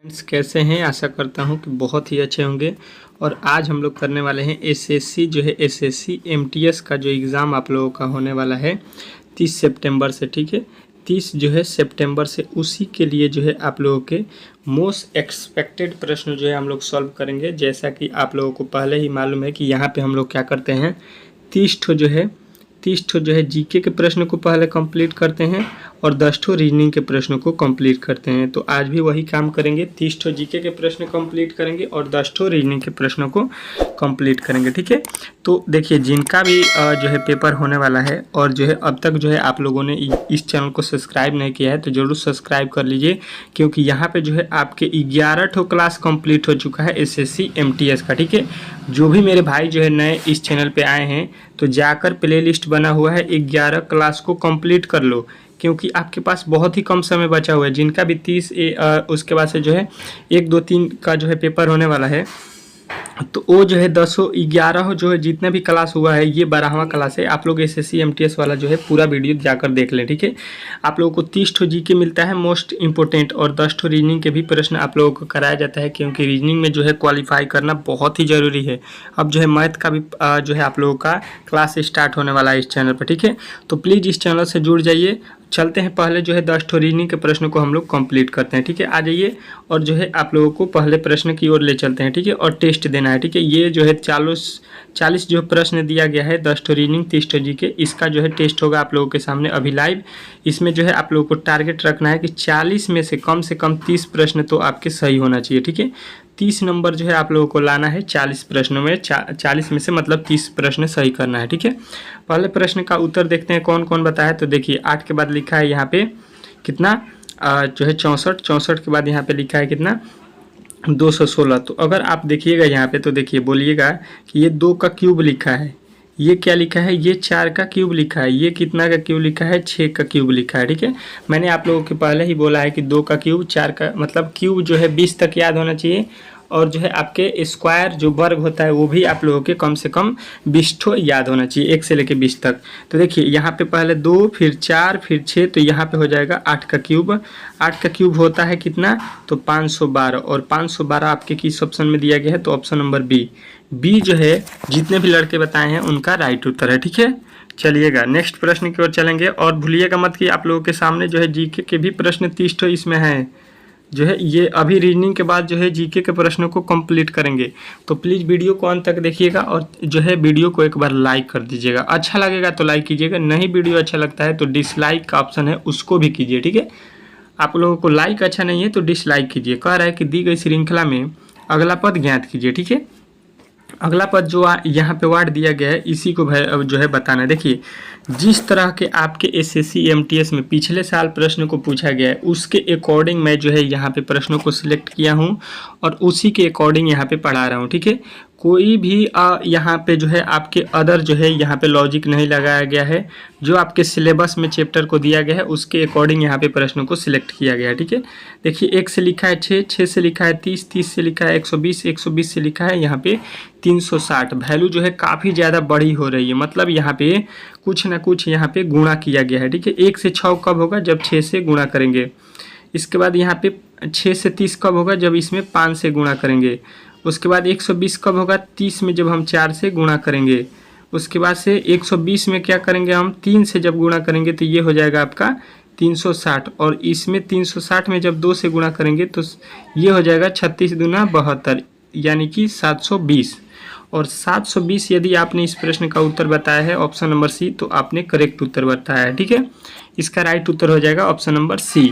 Friends कैसे हैं। आशा करता हूं कि बहुत ही अच्छे होंगे। और आज हम लोग करने वाले हैं एसएससी एसएससी एमटीएस का जो एग्ज़ाम आप लोगों का होने वाला है 30 सितंबर से। ठीक है, 30 सितंबर से उसी के लिए आप लोगों के मोस्ट एक्सपेक्टेड प्रश्न हम लोग सॉल्व करेंगे। जैसा कि आप लोगों को पहले ही मालूम है कि यहाँ पे हम लोग क्या करते हैं, 30 ठो 30 ठो जीके के प्रश्न को पहले कंप्लीट करते हैं और 10 ठो रीजनिंग के प्रश्नों को कंप्लीट करते हैं। तो आज भी वही काम करेंगे, 30 ठो जीके के प्रश्न कंप्लीट करेंगे और 10 ठो रीजनिंग के प्रश्नों को कंप्लीट करेंगे। ठीक है, तो देखिए जिनका भी पेपर होने वाला है और अब तक आप लोगों ने इस चैनल को सब्सक्राइब नहीं किया है तो ज़रूर सब्सक्राइब कर लीजिए, क्योंकि यहाँ पे आपके 11 ठो क्लास कंप्लीट हो चुका है एसएससी एमटीएस का। ठीक है, जो भी मेरे भाई नए इस चैनल पे आए हैं तो जाकर प्लेलिस्ट बना हुआ है, 11 क्लास को कंप्लीट कर लो, क्योंकि आपके पास बहुत ही कम समय बचा हुआ है। जिनका भी 30 उसके बाद से 1 2 3 का पेपर होने वाला है, तो वो 10 11 जितना भी क्लास हुआ है, ये 12वां क्लास है। आप लोग एसएससी एमटीएस वाला पूरा वीडियो जाकर देख लें। ठीक है, आप लोगों को 30 ठो जीके मिलता है मोस्ट इंपॉर्टेंट, और 10 ठो रीजनिंग के भी प्रश्न आप लोगों को कराया जाता है, क्योंकि रीजनिंग में क्वालिफाई करना बहुत ही ज़रूरी है। अब मैथ का भी आप लोगों का क्लास स्टार्ट होने वाला है इस चैनल पर। ठीक है, तो प्लीज़ इस चैनल से जुड़ जाइए। चलते हैं, पहले 10 ठो रीजनिंग के प्रश्नों को हम लोग कंप्लीट करते हैं। ठीक है, आ जाइए और आप लोगों को पहले प्रश्न की ओर ले चलते हैं। ठीक है, और टेस्ट देना है। ठीक है, ये 40 प्रश्न दिया गया है, 10 ठो रीजनिंग 30 ठो जीके, इसका टेस्ट होगा आप लोगों के सामने अभी लाइव। इसमें आप लोगों को टारगेट रखना है कि 40 में से कम 30 प्रश्न तो आपके सही होना चाहिए। ठीक है, 30 नंबर आप लोगों को लाना है 40 प्रश्नों में, 40 में से मतलब 30 प्रश्न सही करना है। ठीक है, पहले प्रश्न का उत्तर देखते हैं कौन कौन बताया। तो देखिए 8 के बाद लिखा है यहाँ पे कितना 64 के बाद यहाँ पे लिखा है कितना 216। तो अगर आप देखिएगा यहाँ पे तो देखिए बोलिएगा कि ये 2 का क्यूब लिखा है, ये क्या लिखा है, ये 4 का क्यूब लिखा है, ये कितना का क्यूब लिखा है, 6 का क्यूब लिखा है। ठीक है, मैंने आप लोगों के पहले ही बोला है कि 2 का क्यूब 4 का मतलब क्यूब 20 तक याद होना चाहिए, और आपके स्क्वायर वर्ग होता है वो भी आप लोगों के कम से कम 20 ठो याद होना चाहिए, 1 से लेके 20 तक। तो देखिए यहाँ पे पहले 2 फिर 4 फिर 6, तो यहाँ पे हो जाएगा 8 का क्यूब। 8 का क्यूब होता है कितना, तो 512, और 512 आपके किस ऑप्शन में दिया गया है, तो ऑप्शन नंबर बी। बी जितने भी लड़के बताए हैं उनका राइट उत्तर है। ठीक है, चलिएगा नेक्स्ट प्रश्न की ओर चलेंगे, और भूलिएगा मत कि आप लोगों के सामने जीके के भी प्रश्न 30 ठो इसमें हैं। ये अभी रीजनिंग के बाद जीके के प्रश्नों को कंप्लीट करेंगे। तो प्लीज़ वीडियो को अंत तक देखिएगा, और वीडियो को एक बार लाइक कर दीजिएगा। अच्छा लगेगा तो लाइक कीजिएगा, नहीं वीडियो अच्छा लगता है तो डिसलाइक का ऑप्शन है उसको भी कीजिए। ठीक है, आप लोगों को लाइक अच्छा नहीं है तो डिसलाइक कीजिए। कह रहा है कि दी गई श्रृंखला में अगला पद ज्ञात कीजिए। ठीक है, अगला पद यहाँ पे वर्ड दिया गया है इसी को बताना है। देखिए जिस तरह के आपके एसएससी एमटीएस में पिछले साल प्रश्न को पूछा गया है, उसके अकॉर्डिंग मैं यहाँ पे प्रश्नों को सिलेक्ट किया हूँ और उसी के अकॉर्डिंग यहाँ पे पढ़ा रहा हूँ। ठीक है, कोई भी यहाँ पे आपके अदर यहाँ पे लॉजिक नहीं लगाया गया है। जो आपके सिलेबस में चैप्टर को दिया गया है उसके अकॉर्डिंग यहाँ पे प्रश्नों को सिलेक्ट किया गया है। ठीक है, देखिए 1 से लिखा है 6, 6 से लिखा है 30, 30 से लिखा है 120, 120 से लिखा है यहाँ पे 360। वैल्यू काफ़ी ज़्यादा बड़ी हो रही है, मतलब यहाँ पे कुछ ना कुछ यहाँ पे गुणा किया गया है। ठीक है, 1 से 6 कब होगा, जब 6 से गुणा करेंगे। इसके बाद यहाँ पे 6 से 30 कब होगा, जब इसमें 5 से गुणा करेंगे। उसके बाद 120 कब होगा, 30 में जब हम 4 से गुणा करेंगे। उसके बाद से 120 में क्या करेंगे, हम 3 से जब गुणा करेंगे तो ये हो जाएगा आपका 360, और इसमें 360 में जब 2 से गुणा करेंगे तो ये हो जाएगा 36 दूना 72, यानी कि 720। और 720 यदि आपने इस प्रश्न का उत्तर बताया है ऑप्शन नंबर सी, तो आपने करेक्ट उत्तर बताया है। ठीक है, इसका राइट उत्तर हो जाएगा ऑप्शन नंबर सी।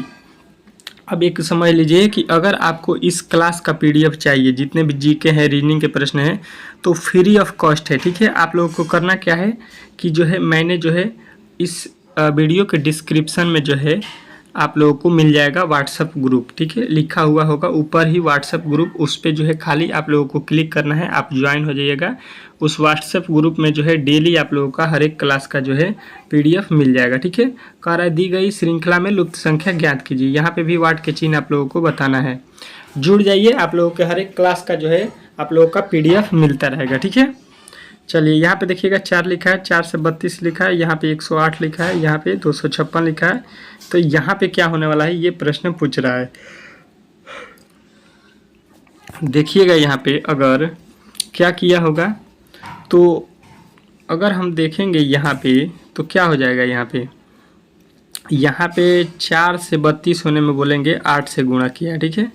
अब एक समझ लीजिए कि अगर आपको इस क्लास का पीडीएफ चाहिए, जितने भी जीके हैं रीजनिंग के प्रश्न हैं, तो फ्री ऑफ कॉस्ट है। ठीक है, आप लोगों को करना क्या है कि मैंने इस वीडियो के डिस्क्रिप्शन में आप लोगों को मिल जाएगा व्हाट्सअप ग्रुप। ठीक है, लिखा हुआ होगा ऊपर ही व्हाट्सअप ग्रुप, उस पर खाली आप लोगों को क्लिक करना है, आप ज्वाइन हो जाइएगा। उस व्हाट्सएप ग्रुप में डेली आप लोगों का हर एक क्लास का पीडीएफ मिल जाएगा। ठीक है, कह रहा है दी गई श्रृंखला में लुप्त संख्या ज्ञात कीजिए। यहाँ पे भी वाट के चिन्ह आप लोगों को बताना है। जुड़ जाइए, आप लोगों के हर एक क्लास का आप लोगों का पीडीएफ मिलता रहेगा। ठीक है, चलिए यहाँ पे देखिएगा 4 लिखा है, 4 से 32 लिखा है, यहाँ पे 108 लिखा है, यहाँ पे 256 लिखा है। तो यहाँ पे क्या होने वाला है, ये प्रश्न पूछ रहा है। देखिएगा यहाँ पे अगर क्या किया होगा, तो अगर हम देखेंगे यहाँ पे तो क्या हो जाएगा, यहाँ पे 4 से 32 होने में बोलेंगे 8 से गुणा किया है, ठीक है।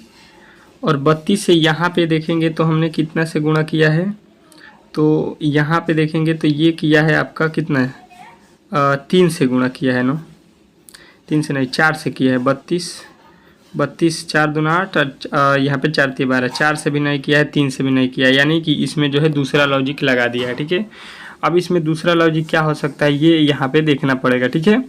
और 32 से यहाँ पे देखेंगे तो हमने कितना से गुणा किया है, तो यहाँ पे देखेंगे तो ये किया है आपका कितना है, 3 से गुणा किया है ना, 3 से नहीं 4 से किया है। 32 4 दूना 8 और यहाँ पे 4 3 12, 4 से भी नहीं किया है, 3 से भी नहीं किया है, यानी कि इसमें जो है दूसरा लॉजिक लगा दिया है, ठीक है। अब इसमें दूसरा लॉजिक क्या हो सकता है ये यहाँ पे देखना पड़ेगा, ठीक है।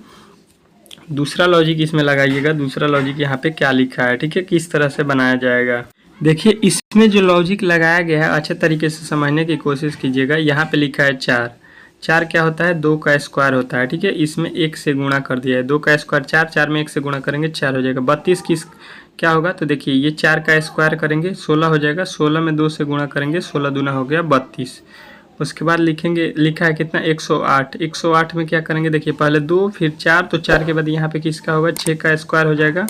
दूसरा लॉजिक इसमें लगाइएगा, दूसरा लॉजिक यहाँ पे क्या लिखा है, ठीक है, किस तरह से बनाया जाएगा। देखिए इसमें जो लॉजिक लगाया गया है अच्छे तरीके से समझने की कोशिश कीजिएगा। यहाँ पे लिखा है 4, 4 क्या होता है, 2 का स्क्वायर होता है, ठीक है। इसमें 1 से गुणा कर दिया है, 2 का स्क्वायर 4, 4 में 1 से गुणा करेंगे 4 हो जाएगा। 32 किस क्या होगा, तो देखिए ये 4 का स्क्वायर करेंगे 16 हो जाएगा, 16 में 2 से गुणा करेंगे 16 दूना हो गया 32। उसके बाद लिखेंगे, लिखा है कितना 108, 108 में क्या करेंगे, देखिए पहले 2 फिर 4, तो 4 के बाद यहाँ पे किसका होगा 6 का स्क्वायर हो जाएगा।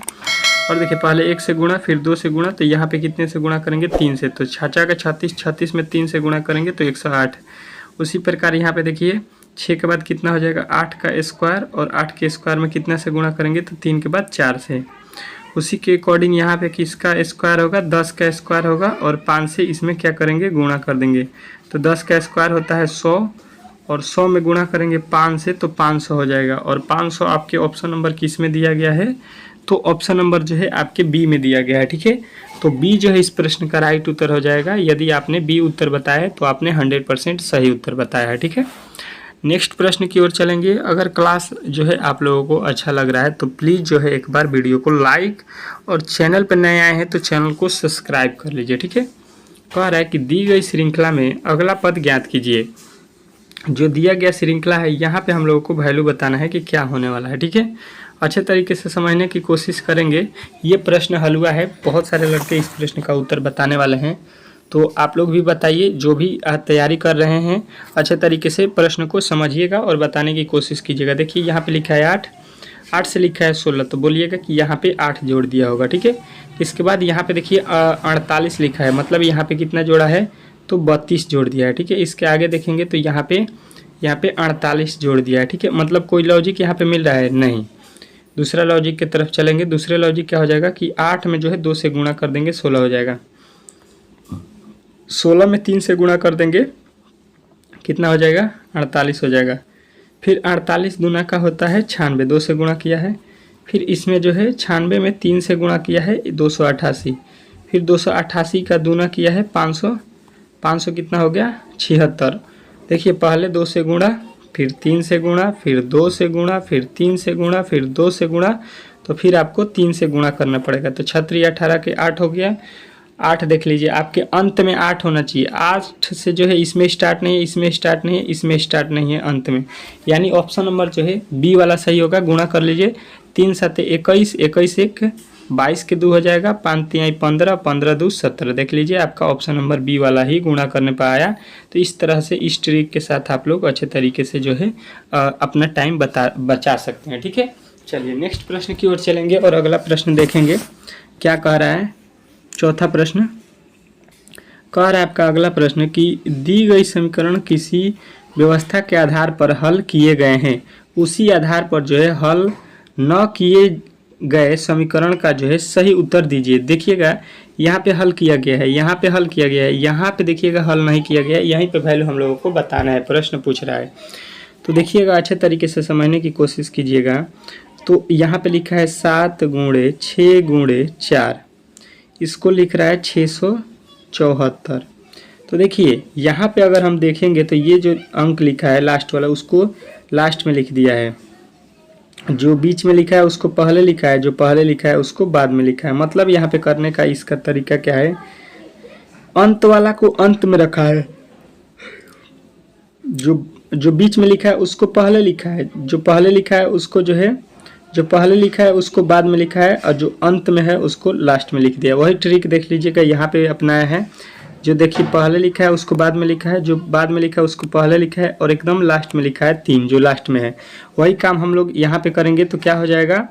और देखिए पहले 1 से गुणा फिर 2 से गुणा, तो यहाँ पे कितने से गुणा करेंगे 3 से, तो 6 का 36, 36 में 3 से गुणा करेंगे तो 108। उसी प्रकार यहाँ पे देखिए 6 के बाद कितना हो जाएगा 8 का स्क्वायर, और 8 के स्क्वायर में कितना से गुणा करेंगे, तो 3 के बाद 4 से। उसी के अकॉर्डिंग यहाँ पे किसका स्क्वायर होगा, 10 का स्क्वायर होगा, और 5 से इसमें क्या करेंगे गुणा कर देंगे, तो 10 का स्क्वायर होता है 100, और 100 में गुणा करेंगे 5 से तो 500 हो जाएगा। और 500 आपके ऑप्शन नंबर किस में दिया गया है, तो ऑप्शन नंबर जो है आपके बी में दिया गया है, ठीक है। तो बी जो है इस प्रश्न का राइट उत्तर हो जाएगा। यदि आपने बी उत्तर बताया है तो आपने 100% सही उत्तर बताया है, ठीक है। नेक्स्ट प्रश्न की ओर चलेंगे। अगर क्लास जो है आप लोगों को अच्छा लग रहा है तो प्लीज़ जो है एक बार वीडियो को लाइक, और चैनल पर नए आए हैं तो चैनल को सब्सक्राइब कर लीजिए, ठीक है। कह रहा है कि दी गई श्रृंखला में अगला पद ज्ञात कीजिए। जो दिया गया श्रृंखला है यहाँ पे हम लोगों को वैल्यू बताना है कि क्या होने वाला है, ठीक है। अच्छे तरीके से समझने की कोशिश करेंगे। ये प्रश्न हलवा है, बहुत सारे लड़के इस प्रश्न का उत्तर बताने वाले हैं, तो आप लोग भी बताइए, जो भी तैयारी कर रहे हैं अच्छे तरीके से प्रश्न को समझिएगा और बताने की कोशिश कीजिएगा। देखिए यहाँ पे लिखा है 8, 8 से लिखा है 16, तो बोलिएगा कि यहाँ पे 8 जोड़ दिया होगा, ठीक है। इसके बाद यहाँ पे देखिए 48 लिखा है, मतलब यहाँ पे कितना जोड़ा है, तो 32 जोड़ दिया है, ठीक है। इसके आगे देखेंगे तो यहाँ पे 48 जोड़ दिया है, ठीक है। मतलब कोई लॉजिक यहाँ पे मिल रहा है नहीं। दूसरा लॉजिक की तरफ चलेंगे। दूसरे लॉजिक क्या हो जाएगा कि 8 में जो है 2 से गुणा कर देंगे 16 हो जाएगा। 16 में 3 से गुणा कर देंगे कितना हो जाएगा, 48 हो जाएगा। फिर 48 दूना का होता है 96, 2 से गुणा किया है। फिर इसमें जो है 96 में 3 से गुणा किया है 288, फिर 288 का दूना किया है 500, 500 कितना हो गया 76। देखिए पहले 2 से गुणा, फिर 3 से गुणा, फिर 2 से गुणा, फिर 3 से गुणा, फिर 2 से गुणा, तो फिर आपको 3 से गुणा करना पड़ेगा। तो 36 18 के 8 हो गया। 8 देख लीजिए आपके अंत में 8 होना चाहिए। 8 से जो है इसमें स्टार्ट नहीं है, इसमें स्टार्ट नहीं है, इसमें स्टार्ट नहीं है, अंत में, यानी ऑप्शन नंबर जो है बी वाला सही होगा। गुणा कर लीजिए, 3 7 21, 21 1 22 के 2 हो जाएगा, 5 3 15, 15 2 17। देख लीजिए आपका ऑप्शन नंबर बी वाला ही गुणा करने पर आया। तो इस तरह से इस ट्रिक के साथ आप लोग अच्छे तरीके से जो है अपना टाइम बचा सकते हैं, ठीक है। चलिए नेक्स्ट प्रश्न की ओर चलेंगे और अगला प्रश्न देखेंगे क्या कह रहा है। चौथा प्रश्न कह रहा है आपका अगला प्रश्न कि दी गई समीकरण किसी व्यवस्था के आधार पर हल किए गए हैं, उसी आधार पर जो है हल न किए गए समीकरण का जो है सही उत्तर दीजिए। देखिएगा यहाँ पे हल किया गया है, यहाँ पे हल किया गया है, यहाँ पे देखिएगा हल नहीं किया गया है, यहीं पे वैल्यू हम लोगों को बताना है, प्रश्न पूछ रहा है। तो देखिएगा अच्छे तरीके से समझने की कोशिश कीजिएगा। तो यहाँ पे लिखा है 7 गुणे 6 गुणे 4, इसको लिख रहा है 674। तो देखिए यहाँ पे अगर हम देखेंगे तो ये जो अंक लिखा है लास्ट वाला, उसको लास्ट में लिख दिया है, जो बीच में लिखा है उसको पहले लिखा है, जो पहले लिखा है उसको बाद में लिखा है। मतलब यहाँ पे करने का इसका तरीका क्या है, अंत वाला को अंत में रखा है, जो बीच में लिखा है उसको पहले लिखा है, जो पहले लिखा है उसको जो है, जो पहले लिखा है उसको बाद में लिखा है, और जो अंत में है उसको लास्ट में लिख दिया। वही ट्रिक देख लीजिएगा यहाँ पे अपनाया है। जो देखिए पहले लिखा है उसको बाद में लिखा है, जो बाद में लिखा है उसको पहले लिखा है, और एकदम लास्ट में लिखा है 3 जो लास्ट में है। वही काम हम लोग यहाँ पे करेंगे तो क्या हो जाएगा,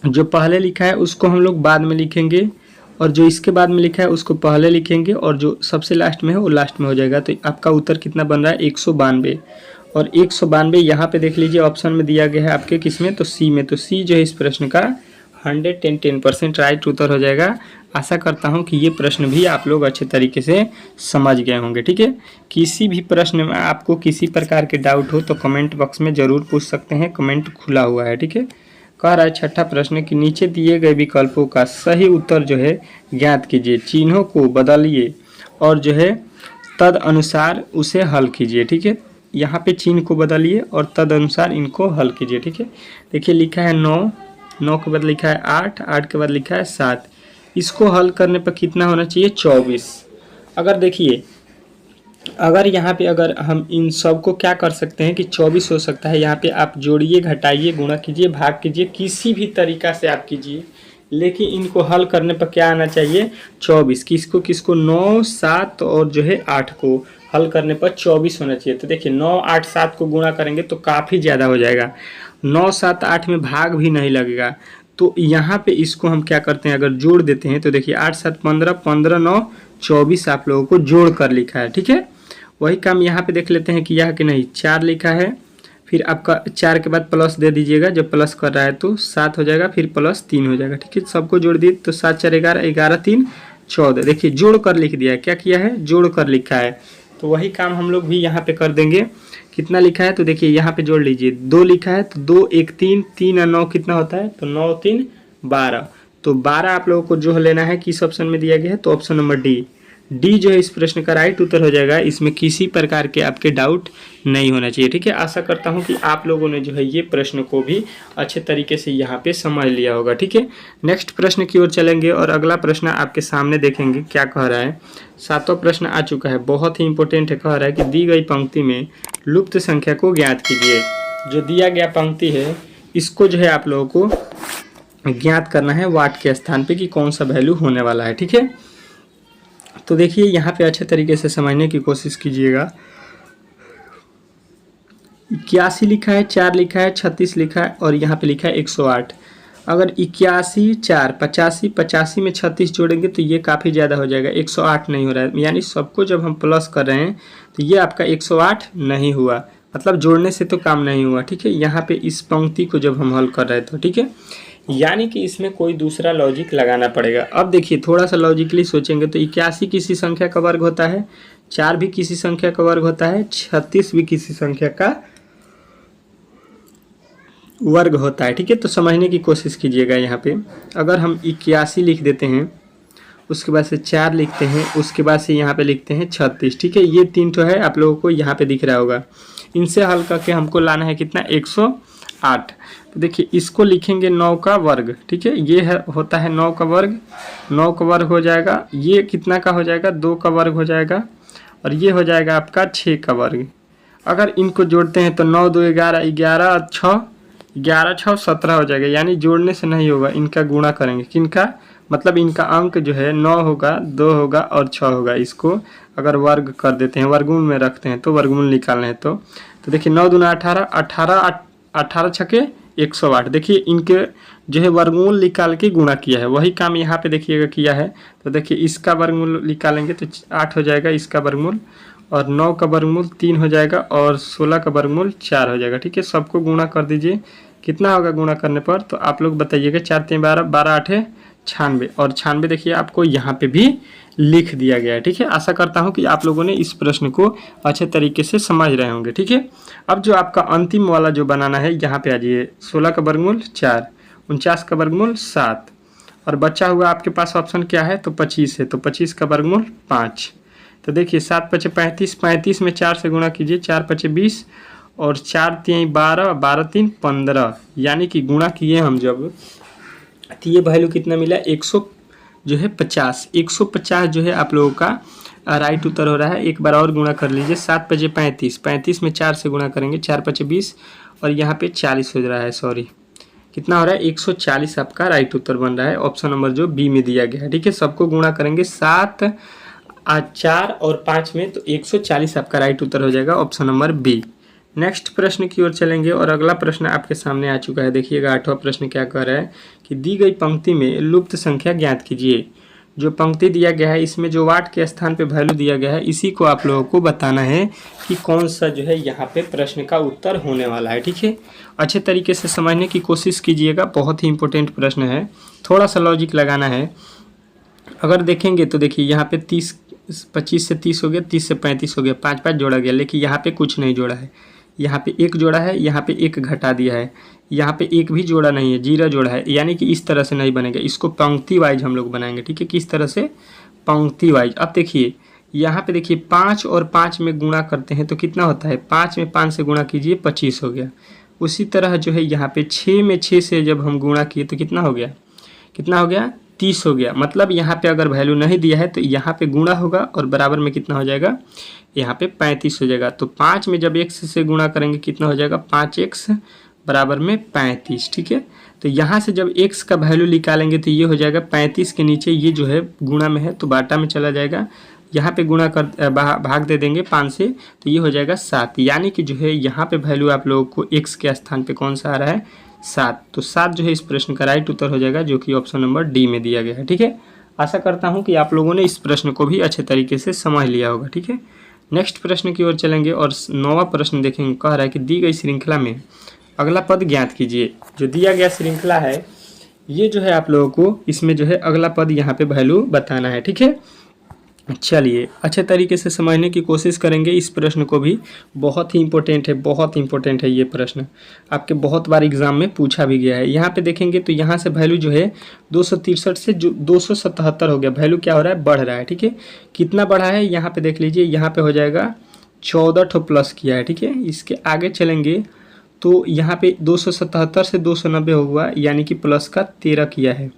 जो पहले लिखा है उसको हम लोग बाद में लिखेंगे, और जो इसके बाद में लिखा है उसको पहले लिखेंगे और जो सबसे लास्ट में है वो लास्ट में हो जाएगा। तो आपका उत्तर कितना बन रहा है 192। और 192 यहाँ पे देख लीजिए ऑप्शन में दिया गया है आपके किस में, तो सी में। तो सी जो है इस प्रश्न का 110% राइट उत्तर हो जाएगा। आशा करता हूँ कि ये प्रश्न भी आप लोग अच्छे तरीके से समझ गए होंगे। ठीक है, किसी भी प्रश्न में आपको किसी प्रकार के डाउट हो तो कमेंट बॉक्स में ज़रूर पूछ सकते हैं, कमेंट खुला हुआ है। ठीक है, कह रहा है छठा प्रश्न कि नीचे दिए गए विकल्पों का सही उत्तर जो है ज्ञात कीजिए, चिन्हों को बदलिए और जो है तद अनुसार उसे हल कीजिए। ठीक है, यहाँ पे चिन्ह को बदलिए और तद अनुसार इनको हल कीजिए। ठीक है, देखिए लिखा है 9, 9 के बाद लिखा है 8, 8 के बाद लिखा है 7। इसको हल करने पर कितना होना चाहिए 24। अगर देखिए अगर यहाँ पे अगर हम इन सब को क्या कर सकते हैं कि 24 हो सकता है। यहाँ पे आप जोड़िए, घटाइए, गुणा कीजिए, भाग कीजिए, किसी भी तरीका से आप कीजिए, लेकिन इनको हल करने पर क्या आना चाहिए 24। किसको किसको 9, 7 और जो है 8 को हल करने पर 24 होना चाहिए। तो देखिए 9, 8, 7 को गुणा करेंगे तो काफ़ी ज़्यादा हो जाएगा। 9, 7, 8 में भाग भी नहीं लगेगा। तो यहाँ पे इसको हम क्या करते हैं, अगर जोड़ देते हैं तो देखिए 8, 7, 15, 15, 9, 24 आप लोगों को जोड़ कर लिखा है। ठीक है, वही काम यहाँ पे देख लेते हैं कि यह कि नहीं 4 लिखा है, फिर आपका 4 के बाद प्लस दे दीजिएगा, जब प्लस कर रहा है तो 7 हो जाएगा, फिर प्लस 3 हो जाएगा। ठीक है, सबको जोड़ दिए तो 7, 4, 11, 11, 3, 14। देखिए जोड़ कर लिख दिया है, क्या किया है जोड़ कर लिखा है। तो वही काम हम लोग भी यहाँ पे कर देंगे। कितना लिखा है तो देखिए यहाँ पे जोड़ लीजिए, 2 लिखा है तो 2, 1, 3, 3 और 9 कितना होता है तो 9, 3, 12। तो 12 आप लोगों को जो लेना है किस ऑप्शन में दिया गया है तो ऑप्शन नंबर डी जो है इस प्रश्न का राइट उत्तर हो जाएगा। इसमें किसी प्रकार के आपके डाउट नहीं होना चाहिए। ठीक है, आशा करता हूं कि आप लोगों ने जो है ये प्रश्न को भी अच्छे तरीके से यहाँ पे समझ लिया होगा। ठीक है, नेक्स्ट प्रश्न की ओर चलेंगे और अगला प्रश्न आपके सामने देखेंगे क्या कह रहा है। 7वां प्रश्न आ चुका है, बहुत ही इंपॉर्टेंट है। कह रहा है कि दी गई पंक्ति में लुप्त संख्या को ज्ञात कीजिए। जो दिया गया पंक्ति है इसको जो है आप लोगों को ज्ञात करना है वाट के स्थान पे कि कौन सा वैल्यू होने वाला है। ठीक है, तो देखिए यहाँ पे अच्छे तरीके से समझने की कोशिश कीजिएगा। 81 लिखा है, 4 लिखा है, 36 लिखा है और यहाँ पे लिखा है 108। अगर 81, 4, 85, 85 में 36 जोड़ेंगे तो ये काफ़ी ज़्यादा हो जाएगा, 108 नहीं हो रहा है। यानी सबको जब हम प्लस कर रहे हैं तो ये आपका 108 नहीं हुआ, मतलब जोड़ने से तो काम नहीं हुआ। ठीक है, यहाँ पे इस पंक्ति को जब हम हल कर रहे थे, ठीक है, यानी कि इसमें कोई दूसरा लॉजिक लगाना पड़ेगा। अब देखिए थोड़ा सा लॉजिकली सोचेंगे तो 81 किसी संख्या का वर्ग होता है, 4 भी किसी संख्या का वर्ग होता है, 36 भी किसी संख्या का वर्ग होता है। ठीक है, तो समझने की कोशिश कीजिएगा। यहाँ पे अगर हम 81 लिख देते हैं, उसके बाद से 4 लिखते हैं, उसके बाद से यहाँ पे लिखते हैं 36। ठीक है, ये 3 तो है आप लोगों को यहाँ पे दिख रहा होगा। इनसे हल करके हमको लाना है कितना 108। तो देखिए इसको लिखेंगे 9 का वर्ग। ठीक है, ये है होता है 9 का वर्ग, 9 का वर्ग हो जाएगा। ये कितना का हो जाएगा 2 का वर्ग हो जाएगा और ये हो जाएगा आपका 6 का वर्ग। अगर इनको जोड़ते हैं तो 9, 2, 11, 11, 6, 11, 6, 17 हो जाएगा। यानी जोड़ने से नहीं होगा, इनका गुणा करेंगे। किनका मतलब इनका अंक जो है 9 होगा, 2 होगा और 6 होगा। इसको अगर वर्ग कर देते हैं, वर्गमूल में रखते हैं तो वर्गमूल निकालना है तो देखिए 9 दूना 18, 18, 18 छके 108। देखिए इनके जो है वर्गमूल निकाल के गुणा किया है, वही काम यहाँ पे देखिएगा किया है। तो देखिए इसका वर्गमूल निकालेंगे तो 8 हो जाएगा इसका वर्गमूल, और 9 का वर्गमूल 3 हो जाएगा और 16 का वर्गमूल 4 हो जाएगा। ठीक है, सबको गुणा कर दीजिए। कितना होगा गुणा करने पर तो आप लोग बताइएगा। 4, 3, 12, 12, 8 96 और 96 देखिए आपको यहाँ पे भी लिख दिया गया है। ठीक है, आशा करता हूँ कि आप लोगों ने इस प्रश्न को अच्छे तरीके से समझ रहे होंगे। ठीक है, अब जो आपका अंतिम वाला जो बनाना है यहाँ पे आ जाइए। 16 का वर्गमूल 4, 49 का वर्गमूल 7 और बचा हुआ आपके पास ऑप्शन क्या है तो 25 है, तो 25 का वर्गमूल 5। तो देखिए 7 × 5 = 35, 35 में 4 से गुणा कीजिए, 4 × 5 = 20 और 4 × 3 = 12, 12 × 3 = 15। यानी कि गुणा किए हम जब तो ये वैल्यू कितना मिला 150 जो है आप लोगों का राइट उत्तर हो रहा है। एक बार और गुणा कर लीजिए। 7 × 5 = 35, 35 में 4 से गुणा करेंगे, 4 × 5 = 20 और यहाँ पे 40 हो रहा है। सॉरी कितना हो रहा है 140 आपका राइट उत्तर बन रहा है, ऑप्शन नंबर जो बी में दिया गया है। ठीक है, सबको गुणा करेंगे 7, 4 और 5 में तो 140 आपका राइट उत्तर हो जाएगा, ऑप्शन नंबर बी। नेक्स्ट प्रश्न की ओर चलेंगे और अगला प्रश्न आपके सामने आ चुका है। देखिएगा 8वां प्रश्न क्या कह रहा है कि दी गई पंक्ति में लुप्त संख्या ज्ञात कीजिए। जो पंक्ति दिया गया है इसमें जो वाट के स्थान पे वैल्यू दिया गया है इसी को आप लोगों को बताना है कि कौन सा जो है यहाँ पे प्रश्न का उत्तर होने वाला है। ठीक है, अच्छे तरीके से समझने की कोशिश कीजिएगा, बहुत ही इंपॉर्टेंट प्रश्न है, थोड़ा सा लॉजिक लगाना है। अगर देखेंगे तो देखिए यहाँ पे 25 से 30 हो गया, 30 से 35 हो गया, 5 जोड़ा गया, लेकिन यहाँ पे कुछ नहीं जोड़ा है। यहाँ पे 1 जोड़ा है, यहाँ पे 1 घटा दिया है, यहाँ पे 1 भी जोड़ा नहीं है, 0 जोड़ा है, यानी कि इस तरह से नहीं बनेगा। इसको पंक्ति वाइज हम लोग बनाएंगे। ठीक है, किस तरह से? पंक्ति वाइज। अब देखिए यहाँ पे देखिए 5 और 5 में गुणा करते हैं तो कितना होता है? 5 में 5 से गुणा कीजिए, 25 हो गया। उसी तरह जो है यहाँ पे 6 में 6 से जब हम गुणा किए तो कितना हो गया? कितना हो गया? 30 हो गया। मतलब यहाँ पे अगर वैल्यू नहीं दिया है तो यहाँ पे गुणा होगा और बराबर में कितना हो जाएगा? यहाँ पे 35 हो जाएगा। तो 5 में जब x से गुणा करेंगे कितना हो जाएगा? 5x बराबर में 35। ठीक है, तो यहाँ से जब x का वैल्यू निकालेंगे तो ये हो जाएगा 35 के नीचे ये जो है गुणा में है तो बाटा में चला जाएगा, यहाँ पे गुणा कर भाग दे देंगे 5 से तो ये हो जाएगा 7। यानी कि जो है यहाँ पे वैल्यू आप लोगों को x के स्थान पे कौन सा आ रहा है? 7। तो 7 जो है इस प्रश्न का राइट उत्तर हो जाएगा, जो कि ऑप्शन नंबर डी में दिया गया है। ठीक है, आशा करता हूँ कि आप लोगों ने इस प्रश्न को भी अच्छे तरीके से समझ लिया होगा। ठीक है, नेक्स्ट प्रश्न की ओर चलेंगे और 9वां प्रश्न देखेंगे। कह रहा है कि दी गई श्रृंखला में अगला पद ज्ञात कीजिए। जो दिया गया श्रृंखला है ये जो है आप लोगों को इसमें जो है अगला पद यहाँ पे वैल्यू बताना है। ठीक है, चलिए अच्छे तरीके से समझने की कोशिश करेंगे इस प्रश्न को भी, बहुत ही इंपॉर्टेंट है, बहुत इंपॉर्टेंट है ये प्रश्न, आपके बहुत बार एग्जाम में पूछा भी गया है। यहाँ पे देखेंगे तो यहाँ से वैल्यू जो है 263 से जो 277 हो गया, वैल्यू क्या हो रहा है? बढ़ रहा है। ठीक है, कितना बढ़ा है यहाँ पे देख लीजिए, यहाँ पे हो जाएगा 14 ठो प्लस किया है। ठीक है, इसके आगे चलेंगे तो यहाँ पे 277 से 290 हुआ, यानी कि प्लस का 13 किया है।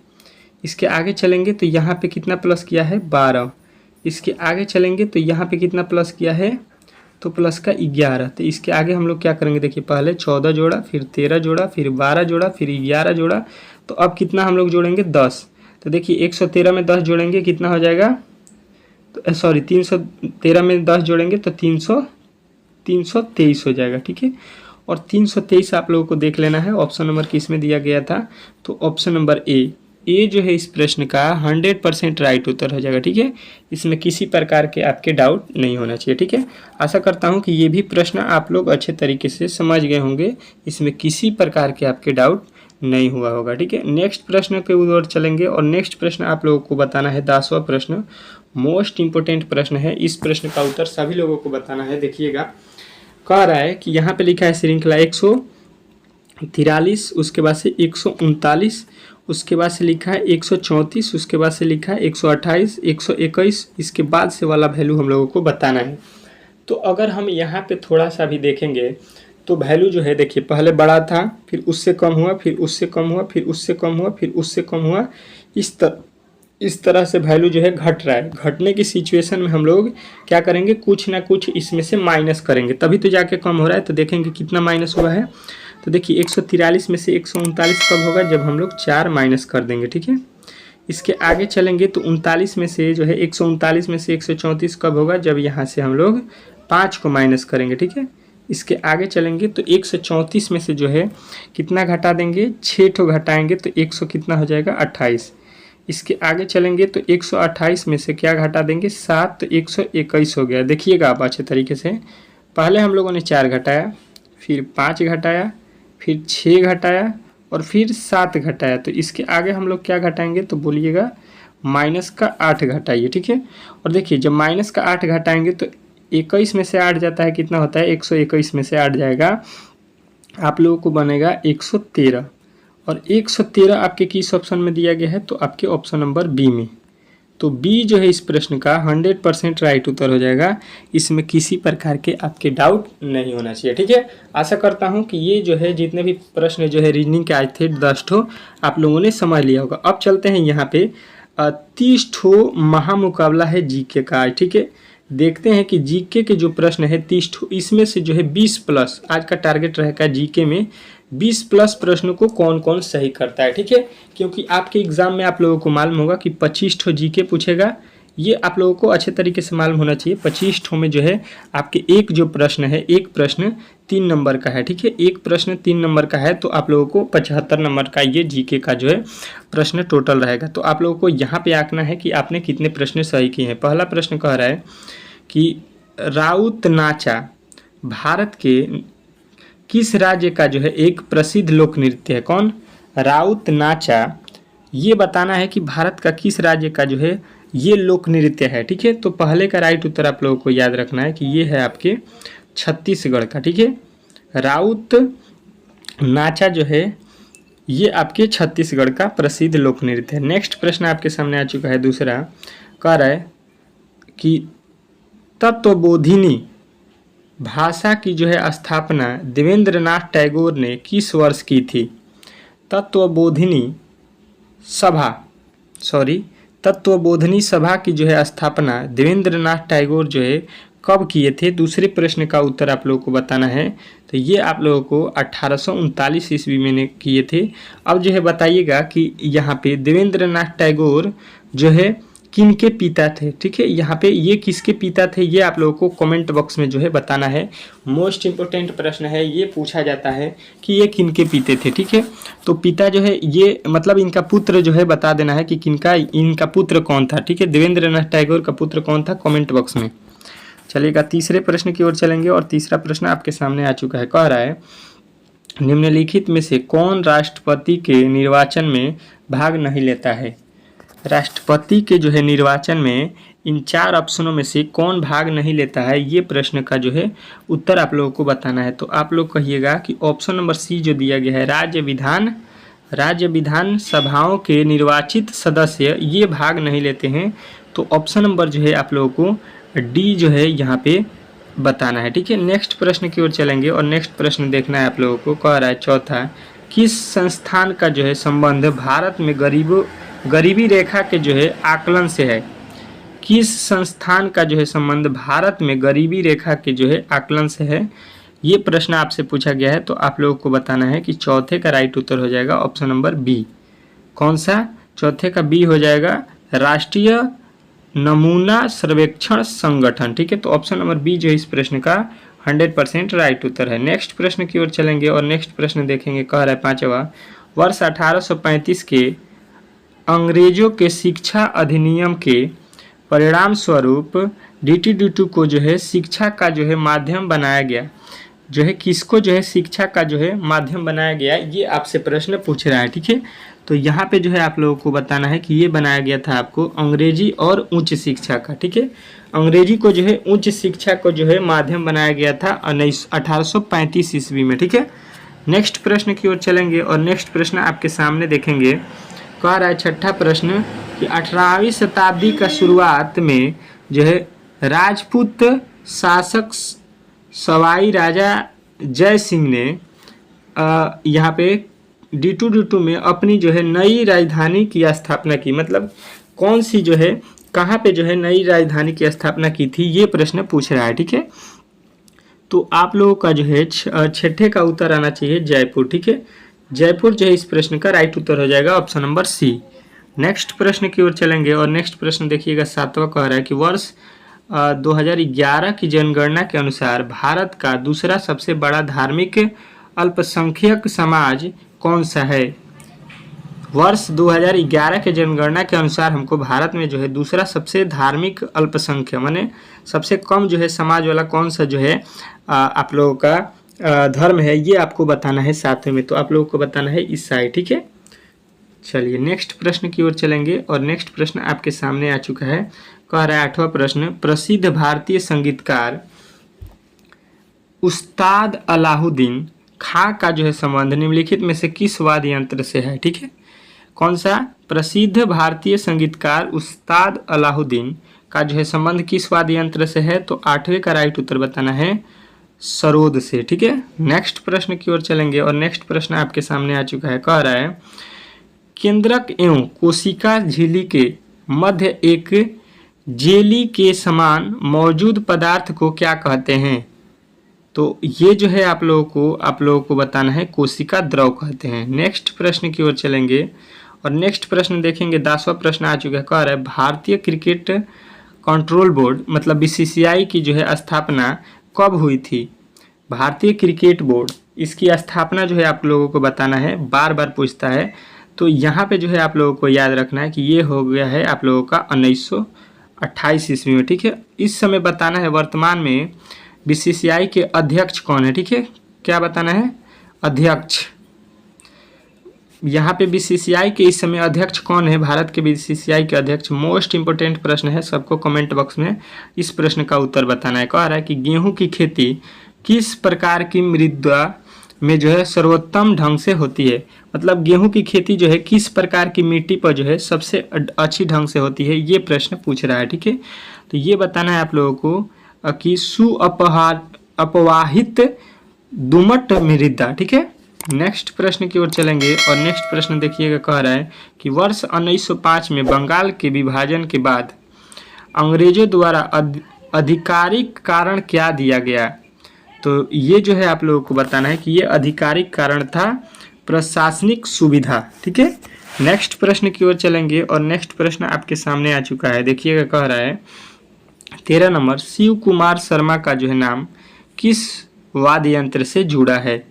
इसके आगे चलेंगे तो यहाँ पे कितना प्लस किया है? 12। इसके आगे चलेंगे तो यहाँ पे कितना प्लस किया है? तो प्लस का 11। तो इसके आगे हम लोग क्या करेंगे? देखिए पहले 14 जोड़ा, फिर 13 जोड़ा, फिर 12 जोड़ा, फिर 11 जोड़ा, तो अब कितना हम लोग जोड़ेंगे? 10। तो देखिए 113 में 10 जोड़ेंगे कितना हो जाएगा? तो सॉरी 313 में 10 जोड़ेंगे तो 323 हो जाएगा। ठीक है, और 323 आप लोगों को देख लेना है ऑप्शन नंबर किस में दिया गया था? तो ऑप्शन नंबर ए जो है इस प्रश्न का 100% राइट उत्तर हो जाएगा। ठीक है, इसमें किसी प्रकार के आपके डाउट नहीं होना चाहिए। ठीक है, आशा करता हूं कि ये भी प्रश्न आप लोग अच्छे तरीके से समझ गए होंगे, इसमें किसी प्रकार के आपके डाउट नहीं हुआ होगा। ठीक है, नेक्स्ट प्रश्न के ओर चलेंगे और नेक्स्ट प्रश्न आप लोगों को बताना है 10वां प्रश्न, मोस्ट इंपोर्टेंट प्रश्न है। इस प्रश्न का उत्तर सभी लोगों को बताना है। देखिएगा, कह रहा है कि यहाँ पे लिखा है श्रृंखला 143, उसके बाद से 139, उसके बाद से लिखा है 134, उसके बाद से लिखा है 128, 121, इसके बाद से वाला वैल्यू हम लोगों को बताना है। तो अगर हम यहाँ पे थोड़ा सा भी देखेंगे तो वैल्यू जो है देखिए पहले बड़ा था, फिर उससे कम हुआ, फिर उससे कम हुआ, फिर उससे कम हुआ, फिर उससे कम हुआ, इस तरह से वैल्यू जो है घट रहा है। घटने की सिचुएशन में हम लोग क्या करेंगे? कुछ ना कुछ इसमें से माइनस करेंगे, तभी तो जाके कम हो रहा है। तो देखेंगे कितना माइनस हुआ है। तो देखिए 143 में से 139 कब होगा? जब हम लोग 4 माइनस कर देंगे। ठीक है, इसके आगे चलेंगे तो 39 में से जो है 139 में से 134 कब होगा? जब यहाँ से हम लोग 5 को माइनस करेंगे। ठीक है, इसके आगे चलेंगे तो 134 में से जो है कितना घटा देंगे? 6 ठो घटाएंगे तो 100 कितना हो जाएगा? 28। इसके आगे चलेंगे तो 128 में से क्या घटा देंगे? 7, तो 121 हो गया। देखिएगा आप अच्छे तरीके से, पहले हम लोगों ने 4 घटाया, फिर 5 घटाया, फिर 6 घटाया और फिर 7 घटाया। तो इसके आगे हम लोग क्या घटाएंगे? तो बोलिएगा माइनस का 8 घटाइए। ठीक है, और देखिए जब माइनस का 8 घटाएंगे तो 21 में से 8 जाता है, कितना होता है? 121 में से 8 जाएगा, आप लोगों को बनेगा 113। और 113 आपके किस ऑप्शन में दिया गया है? तो आपके ऑप्शन नंबर बी में। तो बी जो है इस प्रश्न का 100% राइट उत्तर हो जाएगा, इसमें किसी प्रकार के आपके डाउट नहीं होना चाहिए। ठीक है, आशा करता हूं कि ये जो है जितने भी प्रश्न जो है रीजनिंग के आए थे 10 ठो आप लोगों ने समझ लिया होगा। अब चलते हैं यहाँ पे 30 ठो महामुकाबला है जीके का। ठीक है, देखते हैं कि जीके के जो प्रश्न है 30 ठो, इसमें से जो है 20 प्लस आज का टारगेट रहेगा जीके में 20 प्लस प्रश्नों को कौन कौन सही करता है। ठीक है, क्योंकि आपके एग्जाम में आप लोगों को मालूम होगा कि 25 ठो जीके पूछेगा, ये आप लोगों को अच्छे तरीके से मालूम होना चाहिए। 25 ठो में जो है आपके एक जो प्रश्न है, एक प्रश्न 3 नंबर का है, ठीक है। एक प्रश्न 3 नंबर का है तो आप लोगों को 75 नंबर का ये जीके का जो है प्रश्न टोटल रहेगा। तो आप लोगों को यहाँ पे आंकना है कि आपने कितने प्रश्न सही किए हैं। पहला प्रश्न कह रहा है कि राउत नाचा भारत के किस राज्य का जो है एक प्रसिद्ध लोक नृत्य है। कौन? राउत नाचा। ये बताना है कि भारत का किस राज्य का जो है ये लोक नृत्य है, ठीक है। तो पहले का राइट उत्तर आप लोगों को याद रखना है कि ये है आपके छत्तीसगढ़ का, ठीक है। राउत नाचा जो है ये आपके छत्तीसगढ़ का प्रसिद्ध लोक नृत्य है। नेक्स्ट प्रश्न आपके सामने आ चुका है दूसरा, कह रहा है कि तत्वबोधिनी भाषा की जो है स्थापना देवेंद्रनाथ टैगोर ने किस वर्ष की थी। तत्वबोधिनी सभा की जो है स्थापना देवेंद्रनाथ टैगोर जो है कब किए थे। दूसरे प्रश्न का उत्तर आप लोगों को बताना है। तो ये आप लोगों को 1839 ईस्वी में किए थे। अब जो है बताइएगा कि यहाँ पे देवेंद्रनाथ टैगोर जो है किनके पिता थे, ठीक है। यहाँ पे ये किसके पिता थे ये आप लोगों को कमेंट बॉक्स में जो है बताना है। मोस्ट इम्पोर्टेंट प्रश्न है, ये पूछा जाता है कि ये किनके पिता थे, ठीक है। तो पिता जो है ये मतलब इनका पुत्र जो है बता देना है कि किनका, इनका पुत्र कौन था, ठीक है। देवेंद्रनाथ टैगोर का पुत्र कौन था, कमेंट बॉक्स में। चलिएगा तीसरे प्रश्न की ओर चलेंगे और तीसरा प्रश्न आपके सामने आ चुका है। कह रहा है निम्नलिखित में से कौन राष्ट्रपति के निर्वाचन में भाग नहीं लेता है। राष्ट्रपति के जो है निर्वाचन में इन 4 ऑप्शनों में से कौन भाग नहीं लेता है, ये प्रश्न का जो है उत्तर आप लोगों को बताना है। तो आप लोग कहिएगा कि ऑप्शन नंबर सी जो दिया गया है राज्य विधान सभाओं के निर्वाचित सदस्य ये भाग नहीं लेते हैं। तो ऑप्शन नंबर जो है आप लोगों को डी जो है यहाँ पे बताना है, ठीक है। नेक्स्ट प्रश्न की ओर चलेंगे और नेक्स्ट प्रश्न देखना है आप लोगों को। कह रहा है चौथा, किस संस्थान का जो है संबंध भारत में गरीबी रेखा के जो है आकलन से है। किस संस्थान का जो है संबंध भारत में गरीबी रेखा के जो है आकलन से है, ये प्रश्न आपसे पूछा गया है। तो आप लोगों को बताना है कि चौथे का राइट उत्तर हो जाएगा ऑप्शन नंबर बी। कौन सा? चौथे का बी हो जाएगा राष्ट्रीय नमूना सर्वेक्षण संगठन, ठीक है। तो ऑप्शन नंबर बी जो है इस प्रश्न का 100% राइट उत्तर है। नेक्स्ट प्रश्न की ओर चलेंगे और नेक्स्ट प्रश्न देखेंगे। कह रहा है पांचवा, वर्ष 1835 के अंग्रेजों के शिक्षा अधिनियम के परिणाम स्वरूप DTD2 को जो है शिक्षा का जो है माध्यम बनाया गया। जो है किसको जो है शिक्षा का जो है माध्यम बनाया गया, ये आपसे प्रश्न पूछ रहा है, ठीक है। तो यहाँ पे जो है आप लोगों को बताना है कि ये बनाया गया था आपको अंग्रेजी और उच्च शिक्षा का, ठीक है। अंग्रेजी को जो है उच्च शिक्षा को जो है माध्यम बनाया गया था 1835 ईस्वी में, ठीक है। नेक्स्ट प्रश्न की ओर चलेंगे और नेक्स्ट प्रश्न आपके सामने देखेंगे। कह रहा है छठा प्रश्न कि 18वीं शताब्दी का शुरुआत में जो है राजपूत शासक सवाई राजा जय सिंह ने यहाँ पे D2D2 में अपनी जो है नई राजधानी की स्थापना की। मतलब कौन सी जो है कहाँ पे जो है नई राजधानी की स्थापना की थी, ये प्रश्न पूछ रहा है, ठीक है। तो आप लोगों का जो है छठे का उत्तर आना चाहिए जयपुर, ठीक है। जयपुर जो है इस प्रश्न का राइट उत्तर हो जाएगा ऑप्शन नंबर सी। नेक्स्ट प्रश्न की ओर चलेंगे और नेक्स्ट प्रश्न देखिएगा सातवां कह रहा है कि वर्ष 2011 की जनगणना के अनुसार भारत का दूसरा सबसे बड़ा धार्मिक अल्पसंख्यक समाज कौन सा है। वर्ष 2011 के जनगणना के अनुसार हमको भारत में जो है दूसरा सबसे धार्मिक अल्पसंख्यक माने सबसे कम जो है समाज वाला कौन सा जो है आप लोगों का धर्म है, ये आपको बताना है सातवें में। तो आप लोगों को बताना है ईसाई, ठीक है। चलिए नेक्स्ट प्रश्न की ओर चलेंगे और नेक्स्ट प्रश्न आपके सामने आ चुका है। कह रहा है आठवां प्रश्न, प्रसिद्ध भारतीय संगीतकार उस्ताद अलाउद्दीन खां का जो है संबंध निम्नलिखित में से किस वाद्य यंत्र से है, ठीक है। कौन सा? प्रसिद्ध भारतीय संगीतकार उस्ताद अलाउद्दीन का जो है संबंध किस वाद्य यंत्र से है। तो आठवें का राइट उत्तर बताना है सरोद से, ठीक है। नेक्स्ट प्रश्न की ओर चलेंगे और नेक्स्ट प्रश्न आपके सामने आ चुका है। कह रहा है केंद्रक एवं कोशिका झिल्ली के मध्य एक जेली के समान मौजूद पदार्थ को क्या कहते हैं। तो ये जो है आप लोगों को बताना है कोशिका द्रव कहते हैं। नेक्स्ट प्रश्न की ओर चलेंगे और नेक्स्ट प्रश्न देखेंगे 10वां प्रश्न आ चुका है, कह रहा है भारतीय क्रिकेट कंट्रोल बोर्ड मतलब बीसीसीआई की जो है स्थापना कब हुई थी। भारतीय क्रिकेट बोर्ड इसकी स्थापना जो है आप लोगों को बताना है, बार बार पूछता है। तो यहाँ पे जो है आप लोगों को याद रखना है कि ये हो गया है आप लोगों का 1928 ईस्वी में, ठीक है। इस समय बताना है वर्तमान में बीसीसीआई के अध्यक्ष कौन है, ठीक है। क्या बताना है, अध्यक्ष। यहाँ पे बीसीसीआई के इस समय अध्यक्ष कौन है, भारत के बीसीसीआई के अध्यक्ष। मोस्ट इंपोर्टेंट प्रश्न है, सबको कमेंट बॉक्स में इस प्रश्न का उत्तर बताना है। कह रहा है कि गेहूं की खेती किस प्रकार की मृदा में जो है सर्वोत्तम ढंग से होती है। मतलब गेहूं की खेती जो है किस प्रकार की मिट्टी पर जो है सबसे अच्छी ढंग से होती है, ये प्रश्न पूछ रहा है, ठीक है। तो ये बताना है आप लोगों को कि अपवाहित दुमट मृदा, ठीक है। नेक्स्ट प्रश्न की ओर चलेंगे और नेक्स्ट प्रश्न देखिएगा, कह रहा है कि वर्ष 1905 में बंगाल के विभाजन के बाद अंग्रेजों द्वारा आधिकारिक कारण क्या दिया गया। तो ये जो है आप लोगों को बताना है कि ये आधिकारिक कारण था प्रशासनिक सुविधा, ठीक है। नेक्स्ट प्रश्न की ओर चलेंगे और नेक्स्ट प्रश्न आपके सामने आ चुका है, देखिएगा। कह रहा है 13 नंबर, शिव कुमार शर्मा का जो है नाम किस वाद्य यंत्र से जुड़ा है।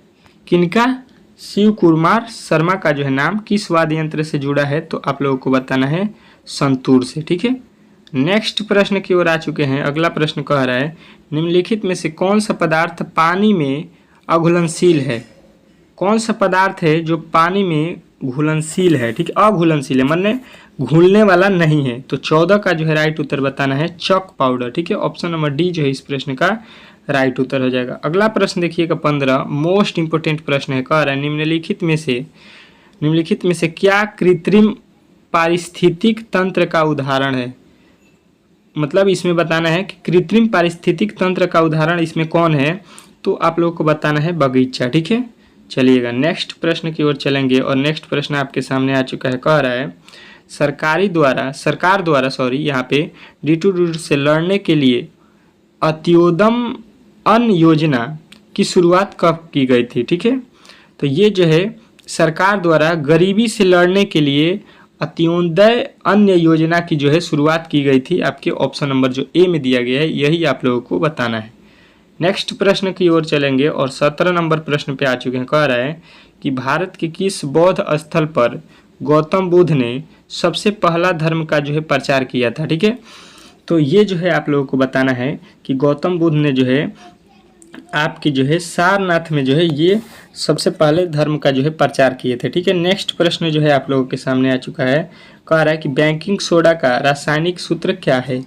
किनका, शिव कुमार शर्मा का जो है नाम किस वाद्य यंत्र से जुड़ा है, तो आप लोगों को बताना है संतूर से, ठीक है। नेक्स्ट प्रश्न की ओर आ चुके हैं। अगला प्रश्न कह रहा है निम्नलिखित में से कौन सा पदार्थ पानी में अघुलनशील है। कौन सा पदार्थ है जो पानी में घुलनशील है, ठीक है, अघुलनशील है, माने घुलने वाला नहीं है। तो 14 का जो है राइट उत्तर बताना है चॉक पाउडर, ठीक है। ऑप्शन नंबर डी जो है इस प्रश्न का राइट उत्तर हो जाएगा। अगला प्रश्न देखिएगा 15, मोस्ट इंपोर्टेंट प्रश्न है। कह रहा है निम्नलिखित में से क्या कृत्रिम पारिस्थितिक तंत्र का उदाहरण है। मतलब इसमें बताना है कि कृत्रिम पारिस्थितिक तंत्र का उदाहरण इसमें कौन है, तो आप लोगों को बताना है बगीचा, ठीक है। चलिएगा नेक्स्ट प्रश्न की ओर चलेंगे और नेक्स्ट प्रश्न आपके सामने आ चुका है। कह रहा है सरकार द्वारा यहाँ पे D2D से लड़ने के लिए अंत्योदय अन्न योजना की शुरुआत कब की गई थी, ठीक है। तो ये जो है सरकार द्वारा गरीबी से लड़ने के लिए अंत्योदय अन्न योजना की जो है शुरुआत की गई थी। आपके ऑप्शन नंबर जो ए में दिया गया है यही आप लोगों को बताना है। नेक्स्ट प्रश्न की ओर चलेंगे और 17 नंबर प्रश्न पे आ चुके हैं। कह रहा है कि भारत के किस बौद्ध स्थल पर गौतम बुद्ध ने सबसे पहला धर्म का जो है प्रचार किया था, ठीक है। तो ये जो है आप लोगों को बताना है कि गौतम बुद्ध ने जो है आपकी जो है सारनाथ में जो है ये सबसे पहले धर्म का जो है प्रचार किए थे, ठीक है। नेक्स्ट प्रश्न जो है आप लोगों के सामने आ चुका है। कह रहा है कि बेकिंग सोडा का रासायनिक सूत्र क्या है।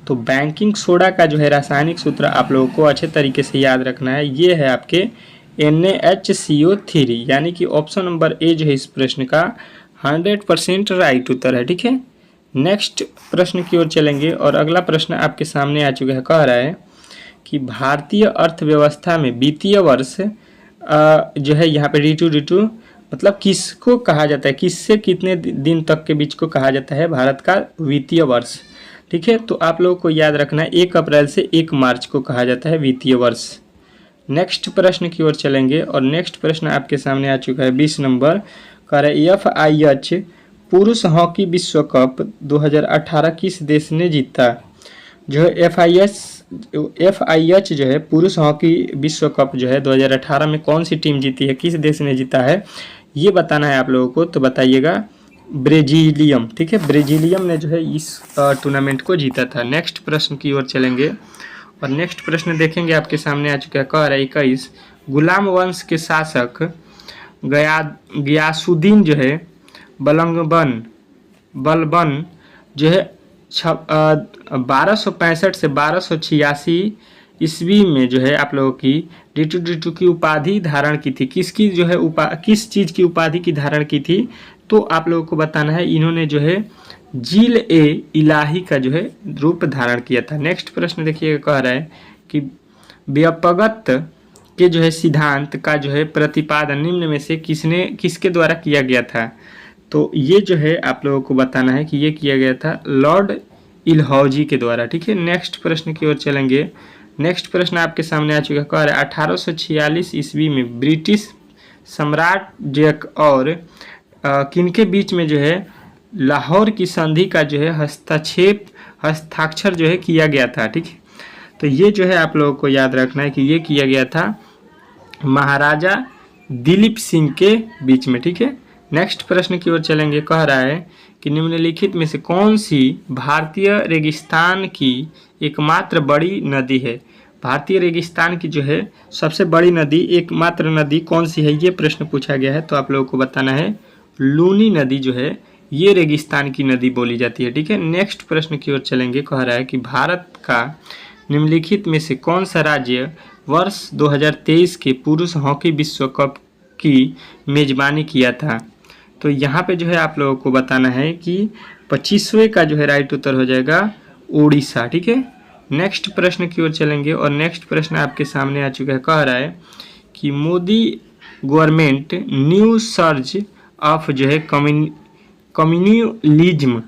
तो बेकिंग सोडा का जो है रासायनिक सूत्र आप लोगों को अच्छे तरीके से याद रखना है, ये है आपके NaHCO3, यानी कि ऑप्शन नंबर ए जो है इस प्रश्न का 100% राइट उत्तर है, ठीक है। नेक्स्ट प्रश्न की ओर चलेंगे और अगला प्रश्न आपके सामने आ चुका है। कह रहा है कि भारतीय अर्थव्यवस्था में वित्तीय वर्ष जो है यहाँ पे D2 मतलब किसको कहा जाता है, किससे कितने दिन तक के बीच को कहा जाता है भारत का वित्तीय वर्ष, ठीक है। तो आप लोगों को याद रखना है 1 अप्रैल से 1 मार्च को कहा जाता है वित्तीय वर्ष। नेक्स्ट प्रश्न की ओर चलेंगे और नेक्स्ट प्रश्न आपके सामने आ चुका है 20 नंबर। कह रहा है FIH पुरुष हॉकी विश्व कप 2018 किस देश ने जीता। जो है FIH जो है पुरुष हॉकी विश्व कप जो है 2018 में कौन सी टीम जीती है, किस देश ने जीता है, ये बताना है आप लोगों को। तो बताइएगा ब्राजीलियम, ठीक है। ब्राजीलियम ने जो है इस टूर्नामेंट को जीता था। नेक्स्ट प्रश्न की ओर चलेंगे और नेक्स्ट प्रश्न देखेंगे आपके सामने आ चुका है। कह रहा है 21 गुलाम वंश के शासक गयासुद्दीन जो है बलबन जो है 1265 से 1286 ईस्वी में जो है आप लोगों की D2 की उपाधि धारण की थी। किसकी जो है किस चीज़ की उपाधि की धारण की थी, तो आप लोगों को बताना है। इन्होंने जो है जील ए इलाही का जो है रूप धारण किया था। नेक्स्ट प्रश्न देखिएगा। कह रहा है कि व्यापकत के जो है सिद्धांत का जो है प्रतिपादन निम्न में से किसके द्वारा किया गया था। तो ये जो है आप लोगों को बताना है कि ये किया गया था लॉर्ड इलहौजी के द्वारा, ठीक है। नेक्स्ट प्रश्न की ओर चलेंगे। नेक्स्ट प्रश्न आपके सामने आ चुका है। कह रहा है 1846 ईस्वी में ब्रिटिश सम्राट जैक और किनके बीच में जो है लाहौर की संधि का जो है हस्ताक्षर जो है किया गया था। ठीक है, तो ये जो है आप लोगों को याद रखना है कि ये किया गया था महाराजा दिलीप सिंह के बीच में। ठीक है, नेक्स्ट प्रश्न की ओर चलेंगे। कह रहा है कि निम्नलिखित में से कौन सी भारतीय रेगिस्तान की एकमात्र बड़ी नदी है। भारतीय रेगिस्तान की जो है सबसे बड़ी नदी, एकमात्र नदी कौन सी है, ये प्रश्न पूछा गया है। तो आप लोगों को बताना है लूनी नदी जो है ये रेगिस्तान की नदी बोली जाती है। ठीक है, नेक्स्ट प्रश्न की ओर चलेंगे। कह रहा है कि भारत का निम्नलिखित में से कौन सा राज्य वर्ष 2023 के पुरुष हॉकी विश्व कप की मेजबानी किया था। तो यहाँ पे जो है आप लोगों को बताना है कि 25वें का जो है राइट उत्तर हो जाएगा उड़ीसा। ठीक है, नेक्स्ट प्रश्न की ओर चलेंगे और नेक्स्ट प्रश्न आपके सामने आ चुका है। कह रहा है कि Modi government new surge of जो है कम्युनलिज्म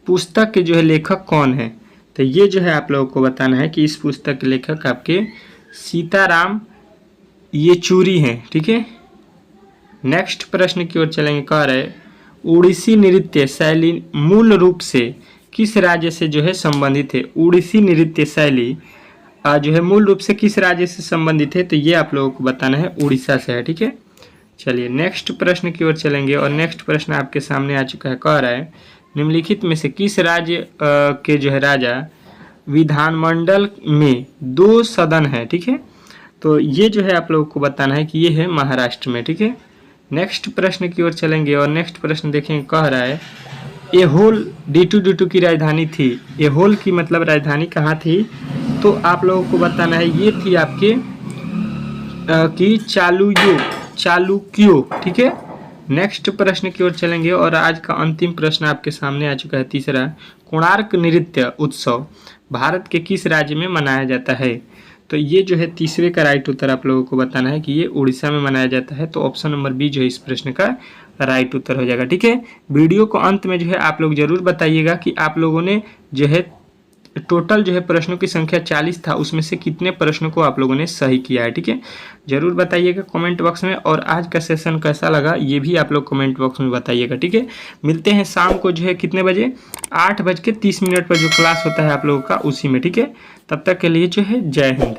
पुस्तक के जो है लेखक कौन है। तो ये जो है आप लोगों को बताना है कि इस पुस्तक के लेखक आपके सीताराम येचुरी हैं। ठीक है, नेक्स्ट प्रश्न की ओर चलेंगे। कह रहे उड़ीसी नृत्य शैली मूल रूप से किस राज्य से जो है संबंधित है। उड़ीसी नृत्य शैली जो है मूल रूप से किस राज्य से संबंधित है। तो ये आप लोगों को बताना है उड़ीसा से है। ठीक है, चलिए नेक्स्ट प्रश्न की ओर चलेंगे और नेक्स्ट प्रश्न आपके सामने आ चुका है। कह रहा है निम्नलिखित में से किस राज्य के जो है राजा विधानमंडल में 2 सदन है। ठीक है, तो ये जो है आप लोगों को बताना है कि ये है महाराष्ट्र में। ठीक है, नेक्स्ट प्रश्न की ओर चलेंगे और नेक्स्ट प्रश्न देखेंगे। कह रहा है एहोल D2D2 की राजधानी थी। एहोल की मतलब राजधानी कहाँ थी, तो आप लोगों को बताना है ये थी आपके की चालुक्यो। ठीक है, नेक्स्ट प्रश्न की ओर चलेंगे और आज का अंतिम प्रश्न आपके सामने आ चुका है तीसरा। कोणार्क नृत्य उत्सव भारत के किस राज्य में मनाया जाता है। तो ये जो है तीसरे का राइट उत्तर आप लोगों को बताना है कि ये उड़ीसा में मनाया जाता है। तो ऑप्शन नंबर बी जो है इस प्रश्न का राइट उत्तर हो जाएगा। ठीक है, वीडियो को अंत में जो है आप लोग जरूर बताइएगा कि आप लोगों ने जो है टोटल जो है प्रश्नों की संख्या 40 था, उसमें से कितने प्रश्नों को आप लोगों ने सही किया है। ठीक है, जरूर बताइएगा कमेंट बॉक्स में। और आज का सेशन कैसा लगा ये भी आप लोग कमेंट बॉक्स में बताइएगा। ठीक है, मिलते हैं शाम को जो है कितने बजे, 8:30 पर जो क्लास होता है आप लोगों का उसी में। ठीक है, तब तक के लिए जो है जय हिंद।